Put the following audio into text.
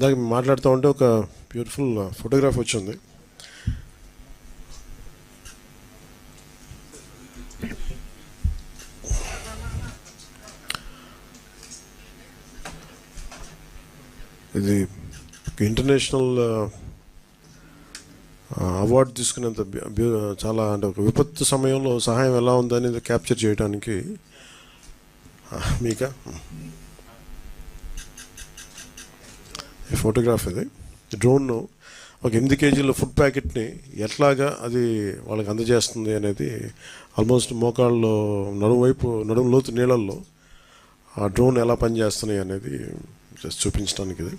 దానికి మాట్లాడుతూ ఉంటే ఒక బ్యూటిఫుల్ ఫోటోగ్రాఫ్ వచ్చింది. ఇది ఇంటర్నేషనల్ అవార్డు తీసుకునేంత చాలా అంటే ఒక విపత్తు సమయంలో సహాయం ఎలా ఉందనేది క్యాప్చర్ చేయడానికి మీకా ఈ ఫోటోగ్రాఫ్ ఇది. డ్రోన్ ఒక 8 కేజీల ఫుడ్ ప్యాకెట్ని ఎట్లాగా అది వాళ్ళకి అందజేస్తుంది అనేది ఆల్మోస్ట్ మోకాళ్ళలో నడుము లోతు నీళ్ళల్లో ఆ డ్రోన్ ఎలా పనిచేస్తున్నాయి అనేది జస్ట్ చూపించడానికి ఇది.